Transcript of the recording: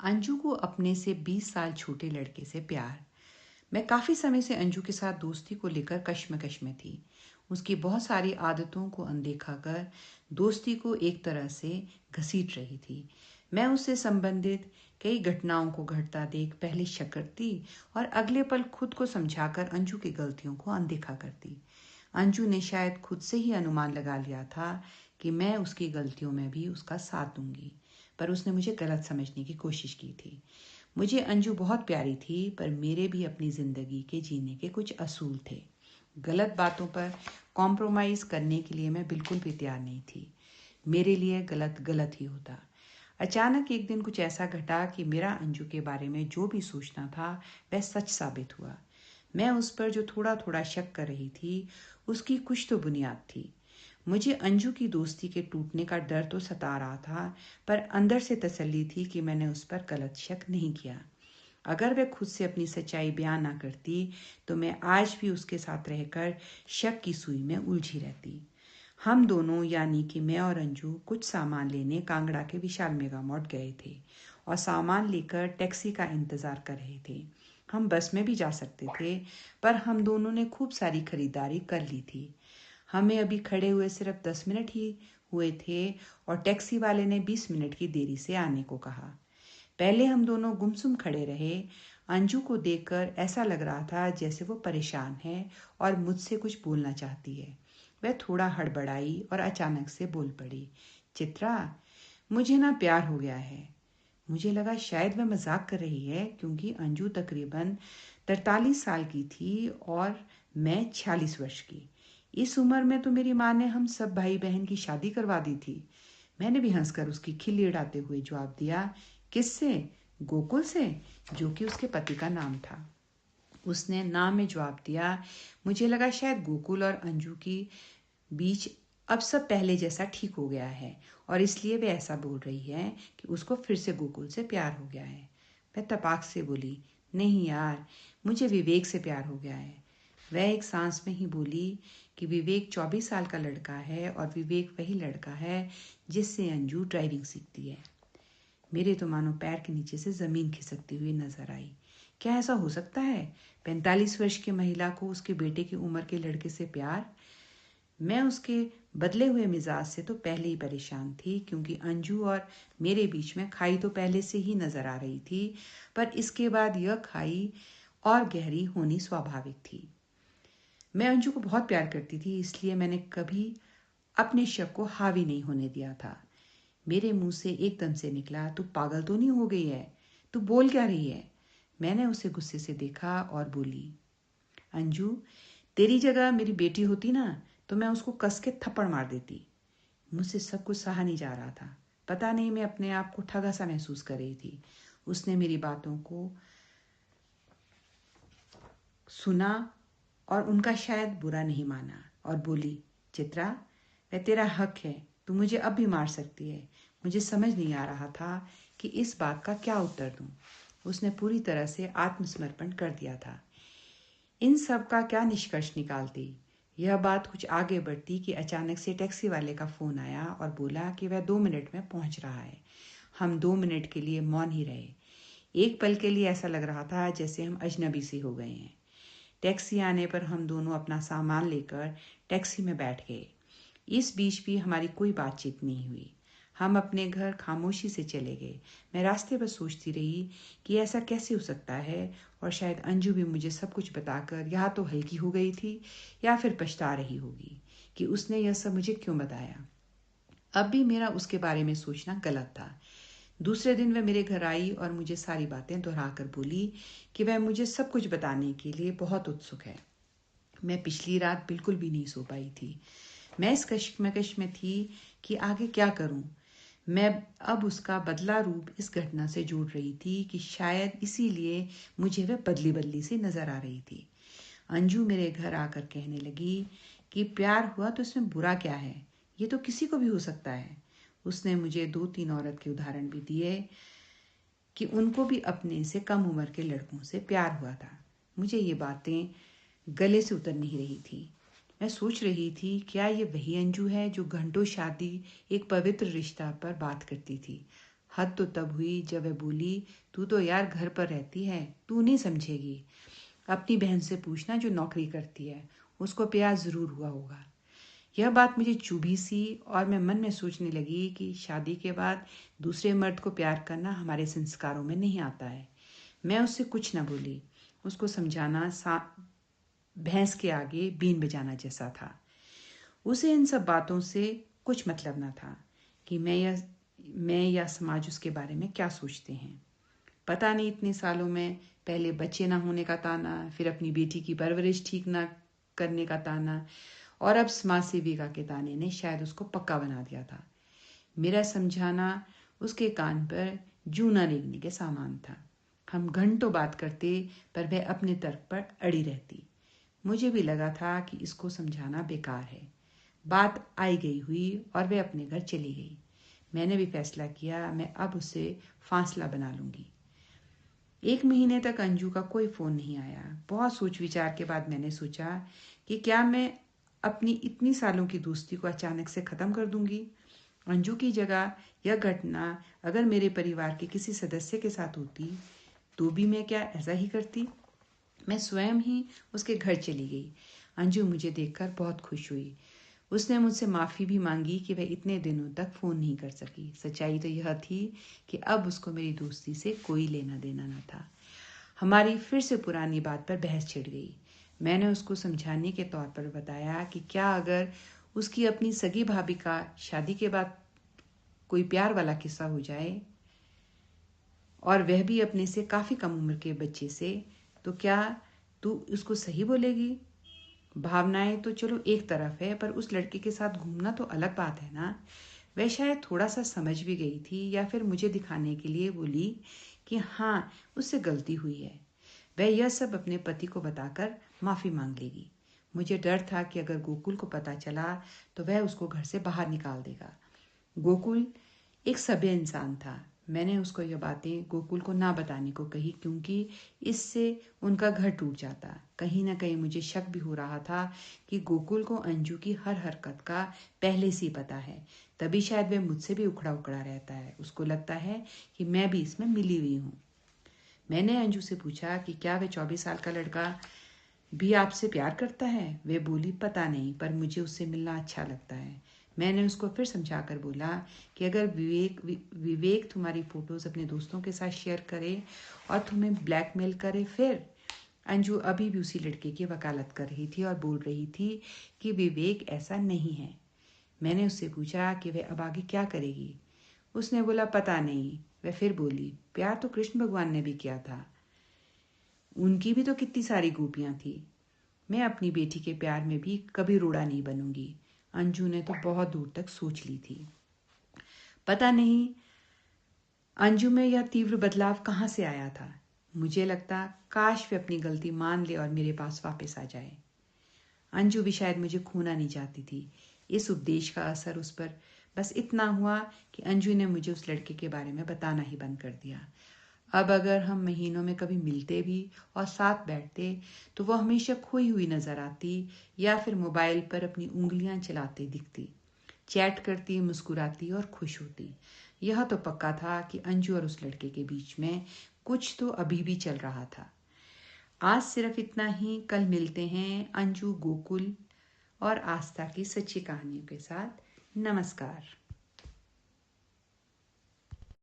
अंजू को अपने से 20 साल छोटे लड़के से प्यार। मैं काफ़ी समय से अंजू के साथ दोस्ती को लेकर कश्मकश में थी। उसकी बहुत सारी आदतों को अनदेखा कर दोस्ती को एक तरह से घसीट रही थी। मैं उससे संबंधित कई घटनाओं को घटता देख पहले शक करती और अगले पल खुद को समझाकर अंजू की गलतियों को अनदेखा करती। अंजू ने शायद खुद से ही अनुमान लगा लिया था कि मैं उसकी गलतियों में भी उसका साथ दूंगी, पर उसने मुझे गलत समझने की कोशिश की थी। मुझे अंजू बहुत प्यारी थी, पर मेरे भी अपनी ज़िंदगी के जीने के कुछ असूल थे। गलत बातों पर कॉम्प्रोमाइज़ करने के लिए मैं बिल्कुल भी तैयार नहीं थी। मेरे लिए गलत गलत ही होता। अचानक एक दिन कुछ ऐसा घटा कि मेरा अंजू के बारे में जो भी सोचना था वह सच साबित हुआ। मैं उस पर जो थोड़ा थोड़ा शक कर रही थी उसकी कुछ तो बुनियाद थी। मुझे अंजू की दोस्ती के टूटने का डर तो सता रहा था, पर अंदर से तसल्ली थी कि मैंने उस पर गलत शक नहीं किया। अगर वह खुद से अपनी सच्चाई बयान ना करती तो मैं आज भी उसके साथ रहकर शक की सुई में उलझी रहती। हम दोनों यानी कि मैं और अंजू कुछ सामान लेने कांगड़ा के विशाल मेगा मार्ट गए थे और सामान लेकर टैक्सी का इंतज़ार कर रहे थे। हम बस में भी जा सकते थे, पर हम दोनों ने खूब सारी खरीदारी कर ली थी। हमें अभी खड़े हुए सिर्फ 10 मिनट ही हुए थे और टैक्सी वाले ने 20 मिनट की देरी से आने को कहा। पहले हम दोनों गुमसुम खड़े रहे। अंजू को देखकर ऐसा लग रहा था जैसे वो परेशान है और मुझसे कुछ बोलना चाहती है। वह थोड़ा हड़बड़ाई और अचानक से बोल पड़ी, चित्रा, मुझे ना प्यार हो गया है। मुझे लगा शायद वह मजाक कर रही है, क्योंकि अंजू तकरीबन 43 साल की थी और मैं 46 वर्ष की। इस उम्र में तो मेरी माँ ने हम सब भाई बहन की शादी करवा दी थी। मैंने भी हंसकर उसकी खिल्ली उड़ाते हुए जवाब दिया, किससे? गोकुल से, जो कि उसके पति का नाम था। उसने नाम में जवाब दिया। मुझे लगा शायद गोकुल और अंजू की बीच अब सब पहले जैसा ठीक हो गया है और इसलिए वे ऐसा बोल रही है कि उसको फिर से गोकुल से प्यार हो गया है। मैं तपाक से बोली, नहीं यार, मुझे विवेक से प्यार हो गया है। वह एक सांस में ही बोली कि विवेक 24 साल का लड़का है और विवेक वही लड़का है जिससे अंजू ड्राइविंग सीखती है। मेरे तो मानो पैर के नीचे से ज़मीन खिसकती हुई नजर आई। क्या ऐसा हो सकता है? 45 वर्ष की महिला को उसके बेटे की उम्र के लड़के से प्यार? मैं उसके बदले हुए मिजाज से तो पहले ही परेशान थी, क्योंकि अंजू और मेरे बीच में खाई तो पहले से ही नजर आ रही थी, पर इसके बाद यह खाई और गहरी होनी स्वाभाविक थी। मैं अंजू को बहुत प्यार करती थी, इसलिए मैंने कभी अपने शक को हावी नहीं होने दिया था। मेरे मुंह से एकदम से निकला, तू पागल तो नहीं हो गई है? तू बोल क्या रही है? मैंने उसे गुस्से से देखा और बोली, अंजू, तेरी जगह मेरी बेटी होती ना तो मैं उसको कस के थप्पड़ मार देती। मुझसे सब कुछ सहा नहीं जा रहा था। पता नहीं, मैं अपने आप को ठगा सा महसूस कर रही थी। उसने मेरी बातों को सुना और उनका शायद बुरा नहीं माना और बोली, चित्रा, वह तेरा हक है, तू मुझे अब भी मार सकती है। मुझे समझ नहीं आ रहा था कि इस बात का क्या उत्तर दूं। उसने पूरी तरह से आत्मसमर्पण कर दिया था। इन सब का क्या निष्कर्ष निकालती? यह बात कुछ आगे बढ़ती कि अचानक से टैक्सी वाले का फ़ोन आया और बोला कि वह 2 मिनट में पहुंच रहा है। हम 2 मिनट के लिए मौन ही रहे। एक पल के लिए ऐसा लग रहा था जैसे हम अजनबी से हो गए हैं। टैक्सी आने पर हम दोनों अपना सामान लेकर टैक्सी में बैठ गए। इस बीच भी हमारी कोई बातचीत नहीं हुई। हम अपने घर खामोशी से चले गए। मैं रास्ते पर सोचती रही कि ऐसा कैसे हो सकता है, और शायद अंजू भी मुझे सब कुछ बताकर या तो हल्की हो गई थी या फिर पछता रही होगी कि उसने यह सब मुझे क्यों बताया। अब भी मेरा उसके बारे में सोचना गलत था। दूसरे दिन वह मेरे घर आई और मुझे सारी बातें दोहरा कर बोली कि वह मुझे सब कुछ बताने के लिए बहुत उत्सुक है। मैं पिछली रात बिल्कुल भी नहीं सो पाई थी। मैं इस कश्मकश में थी कि आगे क्या करूं। मैं अब उसका बदला रूप इस घटना से जोड़ रही थी कि शायद इसीलिए मुझे वह बदली बदली सी नजर आ रही थी। अंजू मेरे घर आकर कहने लगी कि प्यार हुआ तो इसमें बुरा क्या है, ये तो किसी को भी हो सकता है। उसने मुझे 2-3 औरत के उदाहरण भी दिए कि उनको भी अपने से कम उम्र के लड़कों से प्यार हुआ था। मुझे ये बातें गले से उतर नहीं रही थी। मैं सोच रही थी, क्या ये वही अंजू है जो घंटों शादी एक पवित्र रिश्ता पर बात करती थी? हद तो तब हुई जब वह बोली, तू तो यार घर पर रहती है, तू नहीं समझेगी। अपनी बहन से पूछना जो नौकरी करती है, उसको प्यार जरूर हुआ होगा। यह बात मुझे चुभी सी और मैं मन में सोचने लगी कि शादी के बाद दूसरे मर्द को प्यार करना हमारे संस्कारों में नहीं आता है। मैं उससे कुछ न बोली। उसको समझाना भैंस के आगे बीन बजाना जैसा था। उसे इन सब बातों से कुछ मतलब न था कि मैं या समाज उसके बारे में क्या सोचते हैं। पता नहीं इतने सालों में पहले बच्चे ना होने का ताना, फिर अपनी बेटी की परवरिश ठीक ना करने का ताना और अब समाज सेविका के ताने ने शायद उसको पक्का बना दिया था। मेरा समझाना उसके कान पर जूं न रेंगने के सामान था। हम घंटों बात करते पर वह अपने तर्क पर अड़ी रहती। मुझे भी लगा था कि इसको समझाना बेकार है। बात आई गई हुई और वह अपने घर चली गई। मैंने भी फैसला किया मैं अब उससे फासला बना लूंगी। 1 महीने तक अंजू का कोई फ़ोन नहीं आया। बहुत सोच विचार के बाद मैंने सोचा कि क्या मैं अपनी इतनी सालों की दोस्ती को अचानक से ख़त्म कर दूंगी। अंजू की जगह यह घटना अगर मेरे परिवार के किसी सदस्य के साथ होती तो भी मैं क्या ऐसा ही करती। मैं स्वयं ही उसके घर चली गई। अंजू मुझे देखकर बहुत खुश हुई। उसने मुझसे माफ़ी भी मांगी कि वह इतने दिनों तक फ़ोन नहीं कर सकी। सच्चाई तो यह थी कि अब उसको मेरी दोस्ती से कोई लेना देना न था। हमारी फिर से पुरानी बात पर बहस छिड़ गई। मैंने उसको समझाने के तौर पर बताया कि क्या अगर उसकी अपनी सगी भाभी का शादी के बाद कोई प्यार वाला किस्सा हो जाए और वह भी अपने से काफ़ी कम उम्र के बच्चे से, तो क्या तू उसको सही बोलेगी? भावनाएं तो चलो एक तरफ है, पर उस लड़के के साथ घूमना तो अलग बात है ना। वह शायद थोड़ा सा समझ भी गई थी या फिर मुझे दिखाने के लिए बोली कि हाँ उससे गलती हुई है। वह यह सब अपने पति को बताकर माफ़ी मांग लेगी। मुझे डर था कि अगर गोकुल को पता चला तो वह उसको घर से बाहर निकाल देगा। गोकुल एक सभ्य इंसान था। मैंने उसको यह बातें गोकुल को ना बताने को कही क्योंकि इससे उनका घर टूट जाता। कहीं ना कहीं मुझे शक भी हो रहा था कि गोकुल को अंजू की हर हरकत का पहले से ही पता है। तभी शायद वह मुझसे भी उखड़ा उखड़ा रहता है। उसको लगता है कि मैं भी इसमें मिली हुई हूँ। मैंने अंजू से पूछा कि क्या वह 24 साल का लड़का भी आपसे प्यार करता है। वे बोली, पता नहीं, पर मुझे उससे मिलना अच्छा लगता है। मैंने उसको फिर समझाकर बोला कि अगर विवेक तुम्हारी फोटोज अपने दोस्तों के साथ शेयर करे और तुम्हें ब्लैकमेल करे फिर। अंजू अभी भी उसी लड़के की वकालत कर रही थी और बोल रही थी कि विवेक ऐसा नहीं है। मैंने उससे पूछा कि वह अब आगे क्या करेगी। उसने बोला, पता नहीं। वह फिर बोली, प्यार तो कृष्ण भगवान ने भी किया था, उनकी भी तो कितनी सारी गोपियां थी। मैं अपनी बेटी के प्यार में भी कभी रोड़ा नहीं बनूंगी। अंजू ने तो बहुत दूर तक सोच ली थी। पता नहीं अंजू में यह तीव्र बदलाव कहाँ से आया था। मुझे लगता काश वे अपनी गलती मान ले और मेरे पास वापस आ जाए। अंजू भी शायद मुझे खोना नहीं चाहती थी। इस उपदेश का असर उस पर बस इतना हुआ कि अंजू ने मुझे उस लड़के के बारे में बताना ही बंद कर दिया। अब अगर हम महीनों में कभी मिलते भी और साथ बैठते तो वह हमेशा खोई हुई नजर आती या फिर मोबाइल पर अपनी उंगलियां चलाते दिखती। चैट करती, मुस्कुराती और खुश होती। यह तो पक्का था कि अंजू और उस लड़के के बीच में कुछ तो अभी भी चल रहा था। आज सिर्फ इतना ही। कल मिलते हैं अंजू, गोकुल और आस्था की सच्ची कहानियों के साथ। नमस्कार।